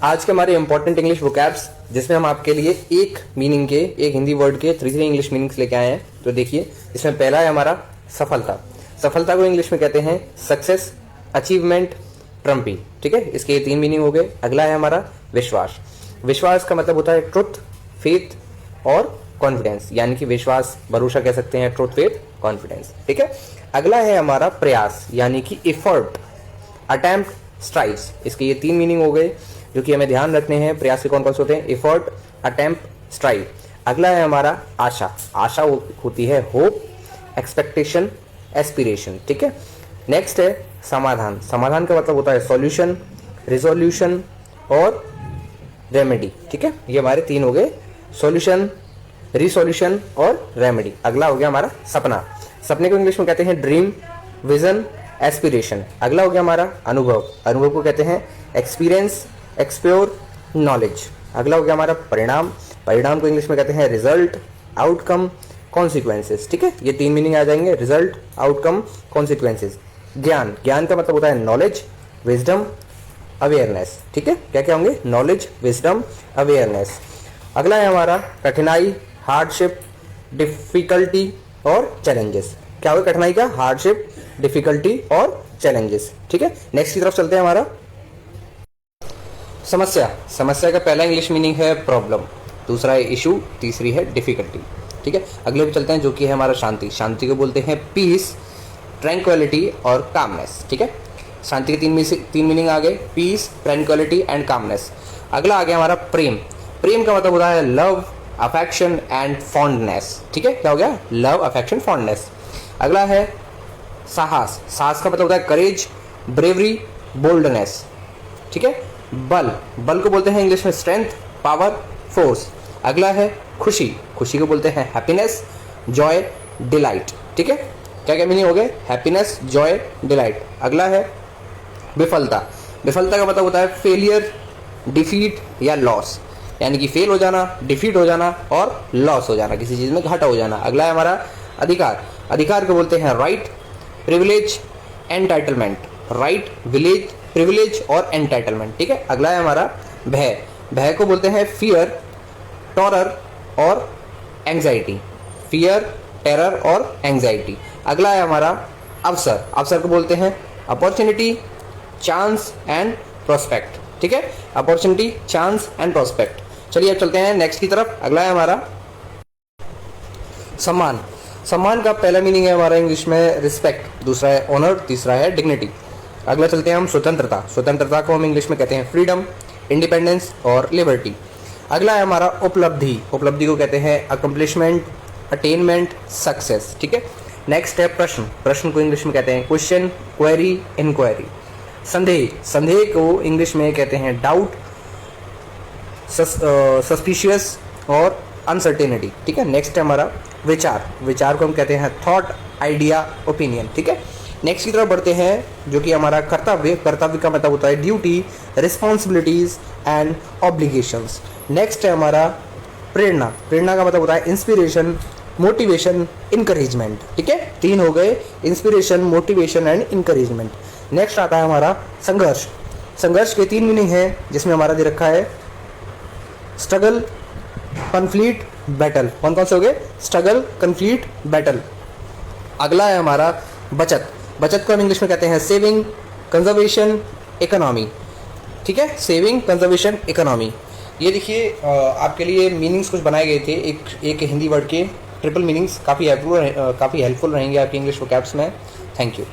आज के हमारे इंपॉर्टेंट इंग्लिश वोकैब्स, जिसमें हम आपके लिए एक मीनिंग के, एक हिंदी वर्ड के 3 इंग्लिश मीनिंग्स लेके आए हैं। तो देखिए, इसमें पहला है हमारा सफलता। सफलता को इंग्लिश में कहते हैं सक्सेस, अचीवमेंट, ट्रम्पी। ठीक है, इसके 3 मीनिंग हो गए। अगला है हमारा विश्वास। विश्वास का मतलब होता है ट्रुथ, फेथ और कॉन्फिडेंस, यानी कि विश्वास, भरोसा कह सकते हैं, ट्रुथ, फेथ, कॉन्फिडेंस। ठीक है। अगला है हमारा प्रयास, यानी कि एफर्ट, अटेम्प्ट, स्ट्राइव्स। इसके ये 3 मीनिंग हो गए जो कि हमें ध्यान रखने हैं। प्रयास के कौन कौन से होते हैं? Effort, attempt, strive. अगला है हमारा आशा। आशा होती है होप, एक्सपेक्टेशन, एस्पिरेशन। ठीक है। नेक्स्ट है समाधान। समाधान का मतलब होता है सॉल्यूशन, रिजोल्यूशन और रेमेडी। ठीक है, ये हमारे 3 हो गए, सॉल्यूशन, रिसोल्यूशन और रेमेडी। अगला हो गया हमारा सपना। सपने को इंग्लिश में कहते हैं ड्रीम, विजन, एस्पिरेशन। अगला हो गया हमारा अनुभव। अनुभव को कहते हैं एक्सपीरियंस, एक्सप्योर, नॉलेज। अगला हो गया हमारा परिणाम। परिणाम को इंग्लिश में कहते हैं रिजल्ट, आउटकम, कॉन्सिक्वेंसेस। ठीक है, ये 3 मीनिंग आ जाएंगे, रिजल्ट, आउटकम, कॉन्सिक्वेंसेस। ज्ञान, ज्ञान का मतलब होता है नॉलेज, विजडम, अवेयरनेस। ठीक है, क्या क्या होंगे? Knowledge, wisdom, awareness. अगला है हमारा कठिनाई, हार्डशिप, डिफिकल्टी और चैलेंजेस। क्या होगा कठिनाई का? हार्डशिप, डिफिकल्टी और चैलेंजेस। ठीक है। नेक्स्ट की तरफ चलते हैं। हमारा समस्या। समस्या का पहला इंग्लिश मीनिंग है प्रॉब्लम, दूसरा है इशू, तीसरी है डिफिकल्टी। ठीक है। अगले पे चलते हैं जो कि है हमारा शांति। शांति को बोलते हैं पीस, ट्रैंक्विलिटी और कामनेस। ठीक है, शांति के 3 मीनिंग आ गए, पीस, ट्रैंक्विलिटी एंड कामनेस। अगला आ गया हमारा प्रेम। प्रेम का मतलब होता है लव, अफेक्शन एंड फॉन्डनेस। ठीक है, क्या हो गया? Love, affection, fondness. अगला है साहस। साहस का मतलब होता है करेज, ब्रेवरी, बोल्डनेस। ठीक है। बल, बल को बोलते हैं इंग्लिश में स्ट्रेंथ, पावर, फोर्स। अगला है खुशी। खुशी को बोलते हैं हैप्पीनेस, जॉय, डिलाइट। ठीक है, क्या क्या मीनिंग हो गए? Happiness, Joy, delight. अगला है विफलता। विफलता का मतलब होता है फेलियर, डिफीट या लॉस, यानी कि फेल हो जाना, डिफीट हो जाना और लॉस हो जाना, किसी चीज में घाटा हो जाना। अगला है हमारा अधिकार। अधिकार को बोलते हैं right, privilege, entitlement. Right, village, privilege और एंटाइटलमेंट। ठीक है। अगला है हमारा भय। भय को बोलते हैं फियर, टॉरर और एंग्जाइटी। फियर, टेरर और एंग्जाइटी। अगला है हमारा अवसर। अवसर को बोलते हैं अपॉर्चुनिटी, चांस एंड प्रोस्पेक्ट। ठीक है, अपॉर्चुनिटी, चांस एंड प्रोस्पेक्ट। चलिए अब चलते हैं नेक्स्ट की तरफ। अगला है हमारा सम्मान। सम्मान का पहला मीनिंग है हमारा इंग्लिश में रिस्पेक्ट, दूसरा है ऑनर, तीसरा है डिग्निटी। अगला चलते हैं हम स्वतंत्रता। स्वतंत्रता को हम इंग्लिश में कहते हैं फ्रीडम, इंडिपेंडेंस और लिबर्टी। अगला है हमारा उपलब्धि। उपलब्धि को कहते हैं अकम्पलिशमेंट, अटेनमेंट, सक्सेस। ठीक है। नेक्स्ट है प्रश्न। प्रश्न को इंग्लिश में कहते हैं क्वेश्चन, क्वेरी, इंक्वायरी। संदेह। संदेह को इंग्लिश में कहते हैं डाउट, सस्पिशियस और अनसर्टेनिटी। ठीक है। नेक्स्ट है हमारा विचार। विचार को हम कहते हैं थॉट, आइडिया, ओपिनियन। ठीक है। नेक्स्ट की तरफ बढ़ते हैं जो कि हमारा कर्तव्य। कर्तव्य का मतलब होता है duty, responsibilities and obligations. Next है हमारा प्रेरणा। प्रेरणा का मतलब होता है इंस्पिरेशन, मोटिवेशन, इनकरेजमेंट। ठीक है, 3 हो गए, inspiration, motivation and encouragement. Next आता है हमारा संघर्ष। संघर्ष के 3 मीनिंग है, जिसमें हमारा दे रखा है स्ट्रगल, कॉन्फ्लिक्ट, बैटल। कौन कौन से हो गए? Struggle, conflict, battle. अगला है हमारा बचत। बचत को हम इंग्लिश में कहते हैं सेविंग, कंजर्वेशन, इकोनॉमी। ठीक है, सेविंग, कंजर्वेशन, इकोनॉमी। ये देखिए आपके लिए मीनिंग्स कुछ बनाए गए थे, एक हिंदी वर्ड के ट्रिपल मीनिंग्स। काफ़ी हेल्पफुल रहेंगे आपके इंग्लिश वोकैब्स में। Thank you.